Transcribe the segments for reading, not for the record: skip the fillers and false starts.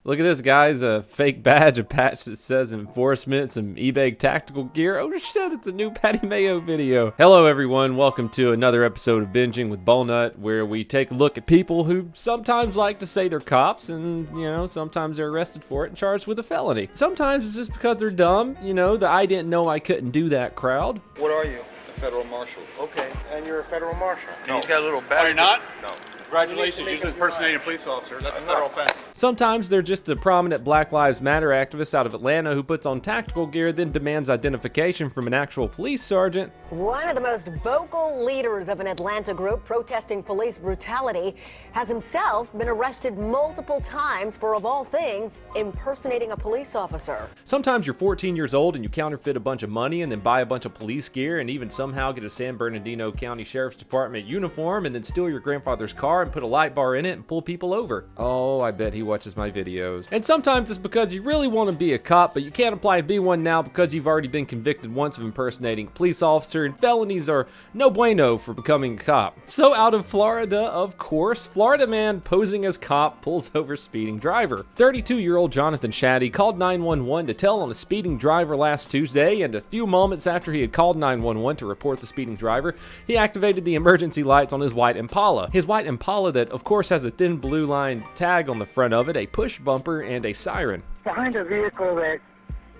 Look at this, guys. A fake badge, a patch that says enforcement, some eBay tactical gear. Oh shit, it's a new Patty Mayo video. Hello everyone, welcome to another episode of Binging with Bullnut, where we take a look at people who sometimes like to say they're cops and, sometimes they're arrested for it and charged with a felony. Sometimes it's just because they're dumb, the I didn't know I couldn't do that crowd. What are you? A federal marshal. Okay, and you're a federal marshal. No. He's got a little Oh, badge. you're not? No. Congratulations, you're just impersonating a police officer. That's a federal offense. Sometimes they're just a prominent Black Lives Matter activist out of Atlanta who puts on tactical gear, then demands identification from an actual police sergeant. One of the most vocal leaders of an Atlanta group protesting police brutality has himself been arrested multiple times for, of all things, impersonating a police officer. Sometimes you're 14 years old and you counterfeit a bunch of money and then buy a bunch of police gear and even somehow get a San Bernardino County Sheriff's Department uniform and then steal your grandfather's car and put a light bar in it and pull people over. Oh, I bet he watches my videos. And sometimes it's because you really want to be a cop, but you can't apply to be one now because you've already been convicted once of impersonating a police officer, and felonies are no bueno for becoming a cop. So out of Florida, of course, Florida man posing as cop pulls over speeding driver. 32-year-old Jonathan Shaddy called 911 to tell on a speeding driver last Tuesday, and a few moments after he had called 911 to report the speeding driver, he activated the emergency lights on his white Impala. His white Impala that, of course, has a thin blue line tag on the front of it, a push bumper, and a siren. Behind a vehicle that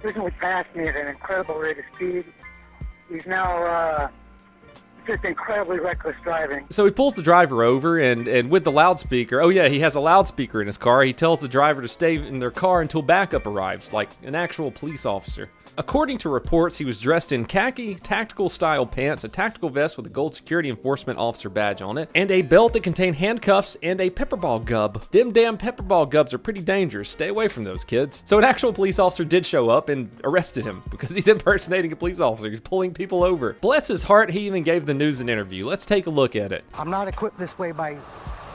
recently passed me at an incredible rate of speed. He's now just incredibly reckless driving. So he pulls the driver over and with the loudspeaker, oh yeah, he has a loudspeaker in his car. He tells the driver to stay in their car until backup arrives, like an actual police officer. According to reports, he was dressed in khaki tactical style pants, a tactical vest with a gold security enforcement officer badge on it, and a belt that contained handcuffs and a pepperball gub. Them damn pepperball gubs are pretty dangerous. Stay away from those, kids. So an actual police officer did show up and arrested him because he's impersonating a police officer. He's pulling people over. Bless his heart, he even gave the news an interview. Let's take a look at it. I'm not equipped this way by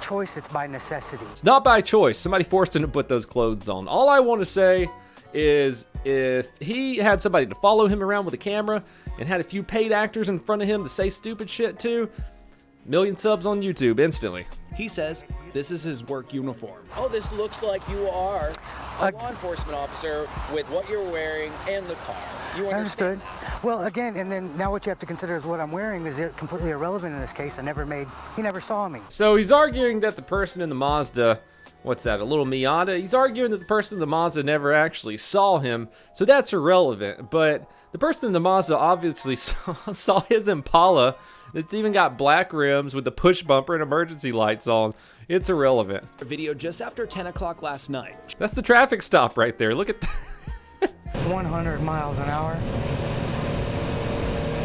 choice, it's by necessity. It's not by choice. Somebody forced him to put those clothes on. All I want to say is if he had somebody to follow him around with a camera and had a few paid actors in front of him to say stupid shit to, million subs on YouTube instantly. He says this is his work uniform. Oh, this looks like you are a law enforcement officer with what you're wearing and the car. You understood? Well, again, and then now what you have to consider is what I'm wearing is completely irrelevant in this case. He never saw me. So he's arguing that the person in the Mazda, what's that, a little Miata? He's arguing that the person in the Mazda never actually saw him, so that's irrelevant. But the person in the Mazda obviously saw his Impala. It's even got black rims with the push bumper and emergency lights on. It's irrelevant. Video just after 10 o'clock last night. That's the traffic stop right there. Look at that. 100 miles an hour.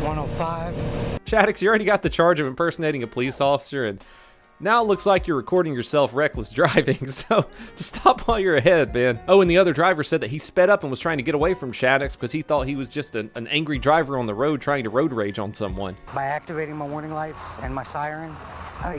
105. Shaddix, you already got the charge of impersonating a police officer, and now it looks like you're recording yourself reckless driving, so just stop while you're ahead, man. Oh, and the other driver said that he sped up and was trying to get away from Shaddix because he thought he was just an angry driver on the road trying to road rage on someone. By activating my warning lights and my siren,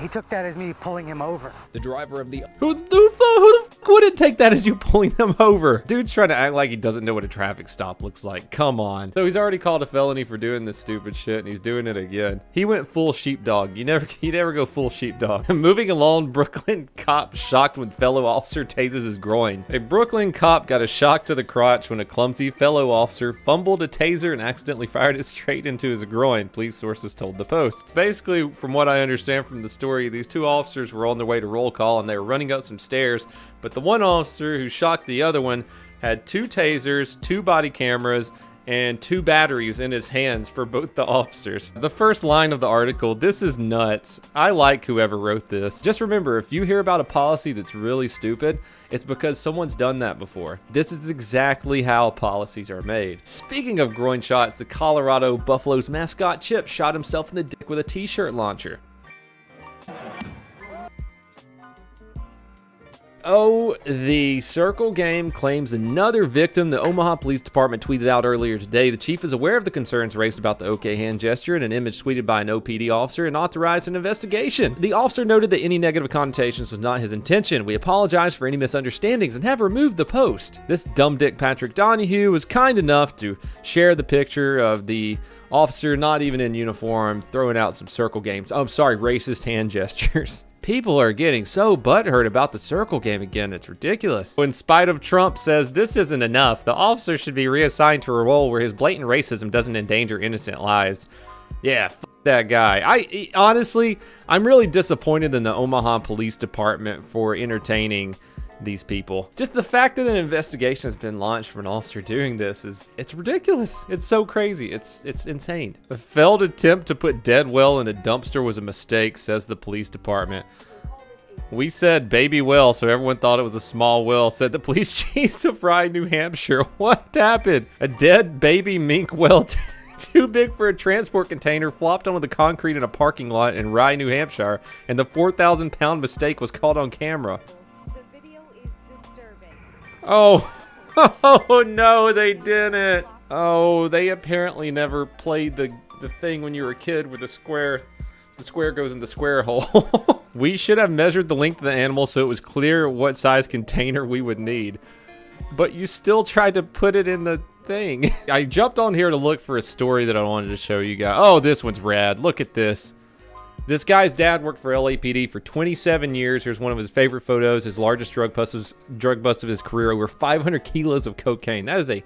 he took that as me pulling him over. The driver of the... Who the fuck wouldn't take that as you pulling them over? Dude's trying to act like he doesn't know what a traffic stop looks like. Come on. So he's already called a felony for doing this stupid shit, and he's doing it again. He went full sheepdog. You never go full sheepdog. Moving along, Brooklyn cop shocked when fellow officer tases his groin. A Brooklyn cop got a shock to the crotch when a clumsy fellow officer fumbled a taser and accidentally fired it straight into his groin, police sources told the Post. Basically, from what I understand from the story, these two officers were on their way to roll call and they were running up some stairs, but the one officer who shocked the other one had 2 tasers, 2 body cameras, and 2 batteries in his hands for both the officers. The first line of the article, this is nuts. I like whoever wrote this. Just remember, if you hear about a policy that's really stupid, it's because someone's done that before. This is exactly how policies are made. Speaking of groin shots, the Colorado Buffaloes mascot Chip shot himself in the dick with a t-shirt launcher. Oh, the Circle game claims another victim. The Omaha Police Department tweeted out earlier today, the chief is aware of the concerns raised about the OK hand gesture in an image tweeted by an OPD officer and authorized an investigation. The officer noted that any negative connotations was not his intention. We apologize for any misunderstandings and have removed the post. This dumb dick Patrick Donahue was kind enough to share the picture of the officer not even in uniform throwing out some circle games. Oh, I'm sorry, racist hand gestures. People are getting so butthurt about the circle game again. It's ridiculous. In spite of Trump says this isn't enough, the officer should be reassigned to a role where his blatant racism doesn't endanger innocent lives. Yeah, f that guy. Honestly, I'm really disappointed in the Omaha Police Department for entertaining these people. Just the fact that an investigation has been launched for an officer doing this it's ridiculous. It's so crazy. It's insane. A failed attempt to put dead well in a dumpster was a mistake, says the police department. We said baby well, so everyone thought it was a small well, said the police chief of Rye, New Hampshire. What happened? A dead baby mink well too big for a transport container flopped onto the concrete in a parking lot in Rye, New Hampshire, and the 4,000-pound mistake was caught on camera. Oh, oh no, they didn't. Oh, they apparently never played the thing when you were a kid where the square goes in the square hole. We should have measured the length of the animal so it was clear what size container we would need. But you still tried to put it in the thing. I jumped on here to look for a story that I wanted to show you guys. Oh, this one's rad. Look at this. This guy's dad worked for LAPD for 27 years. Here's one of his favorite photos. His largest drug bust of his career, over 500 kilos of cocaine. That is a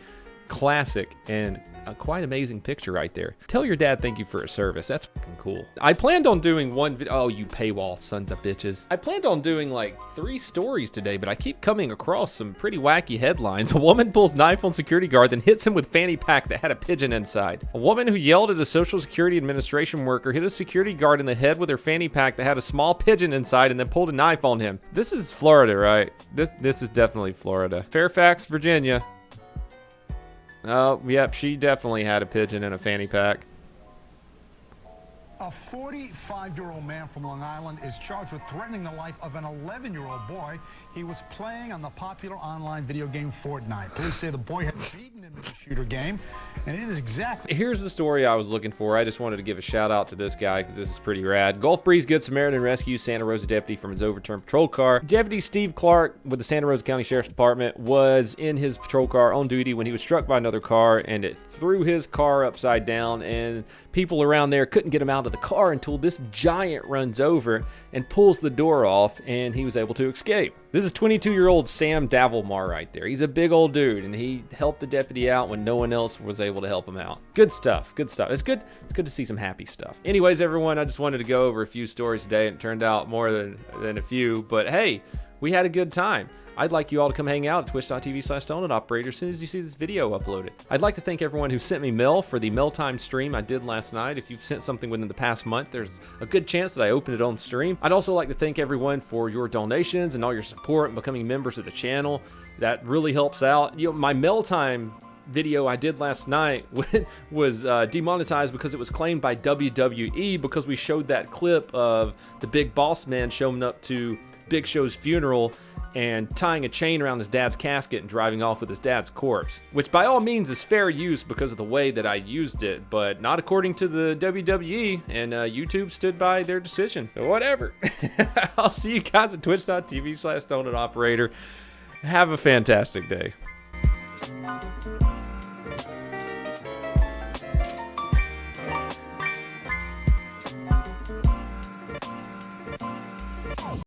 classic and a quite amazing picture right there. Tell your dad thank you for his service. That's fucking cool. I planned on doing one video. Oh, you paywall sons of bitches. I planned on doing like 3 stories today, but I keep coming across some pretty wacky headlines. A woman pulls knife on security guard, then hits him with fanny pack that had a pigeon inside. A woman who yelled at a Social Security Administration worker hit a security guard in the head with her fanny pack that had a small pigeon inside and then pulled a knife on him. This is Florida, right? This is definitely Florida. Fairfax, Virginia. Oh, yep, she definitely had a pigeon in a fanny pack. A 45-year-old man from Long Island is charged with threatening the life of an 11-year-old boy. He was playing on the popular online video game Fortnite. Police say the boy had beaten him in the shooter game, and it is exactly... Here's the story I was looking for. I just wanted to give a shout out to this guy because this is pretty rad. Gulf Breeze Good Samaritan rescues Santa Rosa deputy from his overturned patrol car. Deputy Steve Clark with the Santa Rosa County Sheriff's Department was in his patrol car on duty when he was struck by another car, and it threw his car upside down, and people around there couldn't get him out of the car until this giant runs over and pulls the door off, and he was able to escape. This is 22-year-old Sam Davilmar right there. He's a big old dude, and he helped the deputy out when no one else was able to help him out. Good stuff. Good stuff. It's good to see some happy stuff. Anyways, everyone, I just wanted to go over a few stories today, and it turned out more than a few, but hey, we had a good time. I'd like you all to come hang out at twitch.tv/donutoperator as soon as you see this video uploaded. I'd like to thank everyone who sent me mail for the mail time stream I did last night. If you've sent something within the past month, there's a good chance that I opened it on stream. I'd also like to thank everyone for your donations and all your support and becoming members of the channel. That really helps out. You know, my mail time video I did last night was demonetized because it was claimed by WWE because we showed that clip of the Big Boss Man showing up to Big Show's funeral and tying a chain around his dad's casket and driving off with his dad's corpse, which by all means is fair use because of the way that I used it, but not according to the WWE, and YouTube stood by their decision. So whatever. I'll see you guys at twitch.tv/donutoperator. Have a fantastic day.